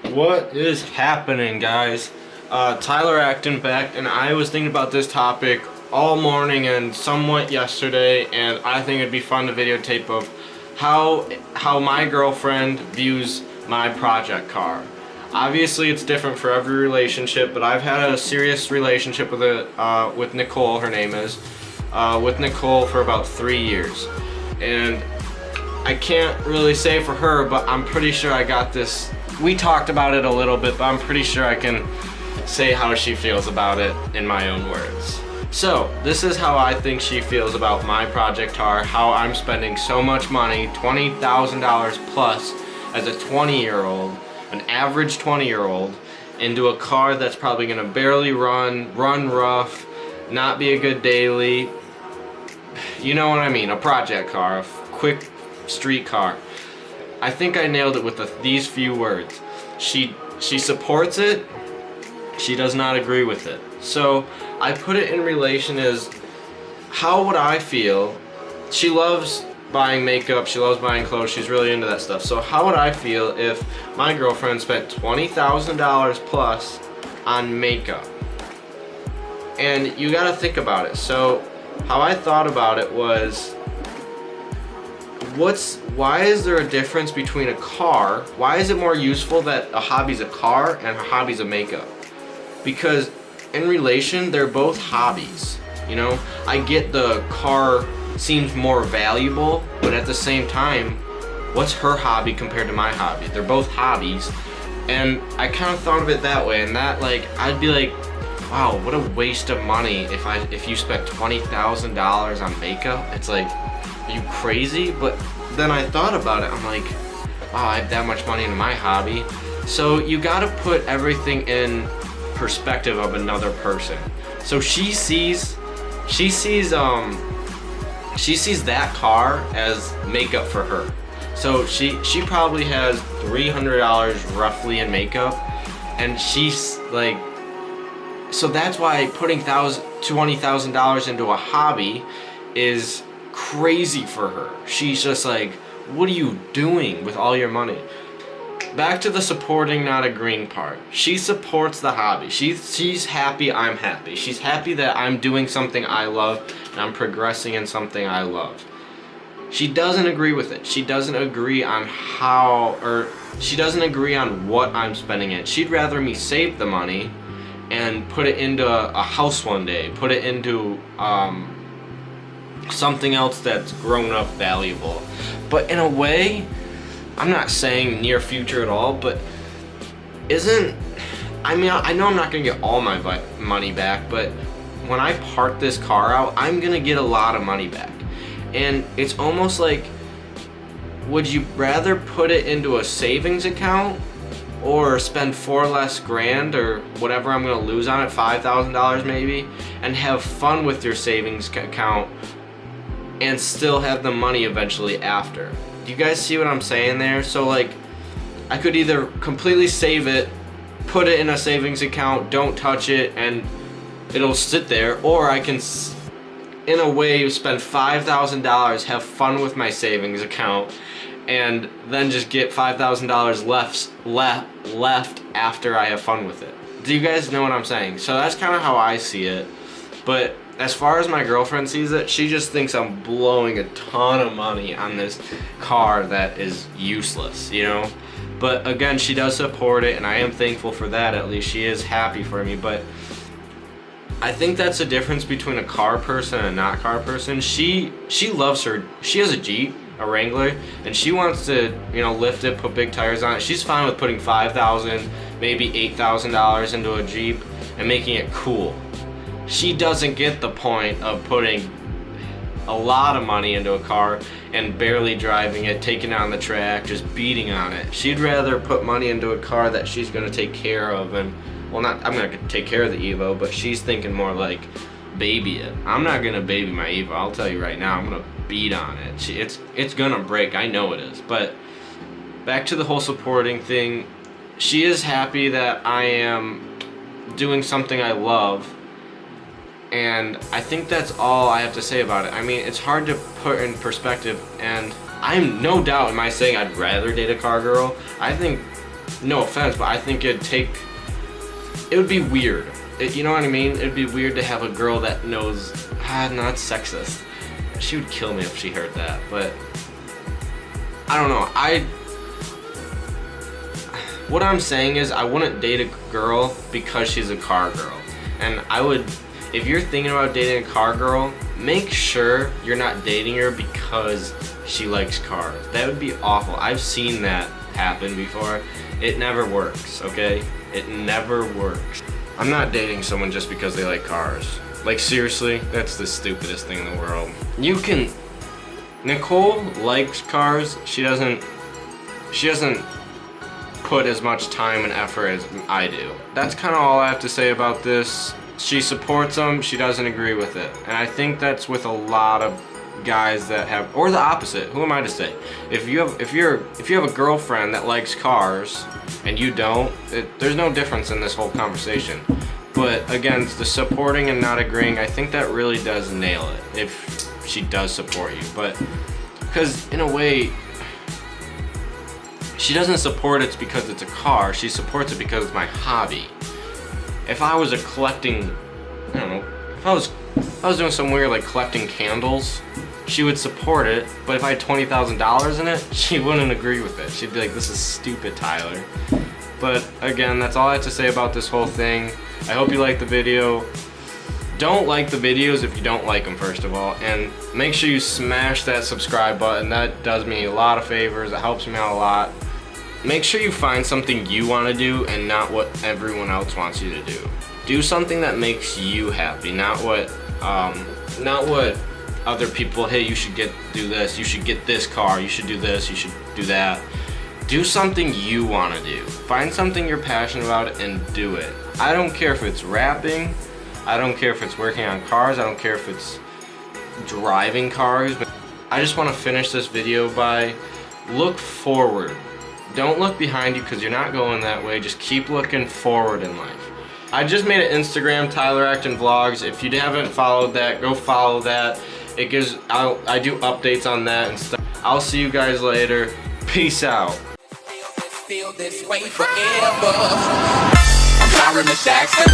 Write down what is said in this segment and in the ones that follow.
What is happening, guys? Tyler Acton back, and I was thinking about this topic all morning and somewhat yesterday, and I think it'd be fun to videotape of how my girlfriend views my project car. Obviously, it's different for every relationship, but I've had a serious relationship with Nicole. Her name is with Nicole for about 3 years, and I can't really say for her, but I'm pretty sure I got this. We talked about it a little bit, but I'm pretty sure I can say how she feels about it in my own words. So, this is how I think she feels about my project car, how I'm spending so much money, $20,000 plus, as a 20-year-old, an average 20-year-old, into a car that's probably gonna barely run rough, not be a good daily, you know what I mean, a project car, a quick street car. I think I nailed it with these few words. She supports it, she does not agree with it. So I put it in relation as how would I feel? She loves buying makeup, she loves buying clothes, she's really into that stuff. So how would I feel if my girlfriend spent $20,000 plus on makeup? And you gotta think about it. So how I thought about it was, why is there a difference between a car? Why is it more useful that a hobby's a car and a hobby's a makeup? Because in relation, they're both hobbies. You know, I get the car seems more valuable, but at the same time, what's her hobby compared to my hobby? They're both hobbies, and I kind of thought of it that way. And that, like, I'd be like, wow, what a waste of money if you spent $20,000 on makeup. It's like, are you crazy? But then I thought about it. I'm like, wow, I have that much money into my hobby. So you gotta put everything in perspective of another person. So she sees that car as makeup for her. So she probably has $300 roughly in makeup, and she's like, so that's why putting $20,000 into a hobby is crazy for her. She's just like, what are you doing with all your money? Back to the supporting, not agreeing part. She supports the hobby. She's happy I'm happy. She's happy that I'm doing something I love and I'm progressing in something I love. She doesn't agree with it. She doesn't agree on she doesn't agree on what I'm spending it. She'd rather me save the money and put it into a house one day, put it into something else that's grown up valuable. But in a way, I'm not saying near future at all, but I know I'm not gonna get all my money back, but when I part this car out, I'm gonna get a lot of money back. And it's almost like, would you rather put it into a savings account or spend $4 less grand or whatever I'm gonna lose on it, $5,000 maybe, and have fun with your savings account and still have the money eventually after? Do you guys see what I'm saying there? So like, I could either completely save it, put it in a savings account, don't touch it, and it'll sit there, or I can, in a way, spend $5,000, have fun with my savings account, and then just get $5,000 left after I have fun with it. Do you guys know what I'm saying? So that's kind of how I see it. But as far as my girlfriend sees it, she just thinks I'm blowing a ton of money on this car that is useless, you know? But again, she does support it, and I am thankful for that. At least she is happy for me. But I think that's the difference between a car person and a not car person. She loves she has a Jeep, a Wrangler, and she wants to, you know, lift it, put big tires on it. She's fine with putting $5,000, maybe $8,000 into a Jeep and making it cool. She doesn't get the point of putting a lot of money into a car and barely driving it, taking it on the track, just beating on it. She'd rather put money into a car that she's gonna take care of, and, well, I'm not gonna take care of the Evo, but she's thinking more like baby it. I'm not gonna baby my Evo, I'll tell you right now, I'm gonna beat on it. It's gonna break, I know it is. But back to the whole supporting thing, she is happy that I am doing something I love, and I think that's all I have to say about it. I mean, it's hard to put in perspective, and I'm no doubt, am I saying I'd rather date a car girl? I think no offense, but I think it would be weird. You know what I mean? It'd be weird to have a girl that knows, not sexist. She would kill me if she heard that, but I don't know. What I'm saying is I wouldn't date a girl because she's a car girl. And I would, if you're thinking about dating a car girl, make sure you're not dating her because she likes cars. That would be awful. I've seen that happen before. It never works, okay? It never works. I'm not dating someone just because they like cars. Like, seriously, that's the stupidest thing in the world. Nicole likes cars. She doesn't put as much time and effort as I do. That's kind of all I have to say about this. She supports them, she doesn't agree with it. And I think that's with a lot of guys that have, or the opposite, who am I to say? If you have a girlfriend that likes cars and you don't, there's no difference in this whole conversation. But again, the supporting and not agreeing, I think that really does nail it if she does support you. But because in a way, she doesn't support it because it's a car, she supports it because it's my hobby. If I was collecting, I don't know, if I was doing something weird like collecting candles, she would support it, but if I had $20,000 in it, she wouldn't agree with it. She'd be like, this is stupid, Tyler. But again, that's all I have to say about this whole thing. I hope you liked the video. Don't like the videos if you don't like them, first of all, and make sure you smash that subscribe button. That does me a lot of favors. It helps me out a lot. Make sure you find something you want to do and not what everyone else wants you to do. Do something that makes you happy, not what other people, hey, you should do this, you should get this car, you should do this, you should do that. Do something you want to do. Find something you're passionate about and do it. I don't care if it's rapping, I don't care if it's working on cars, I don't care if it's driving cars, but I just want to finish this video by look forward. Don't look behind you because you're not going that way. Just keep looking forward in life. I just made an Instagram, Tyler Acton Vlogs. If you haven't followed that, go follow that. It gives, I do updates on that and stuff. I'll see you guys later. Peace out. Feel this way forever. I'm Tyler Jackson.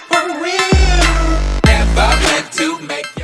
For real. Never meant to make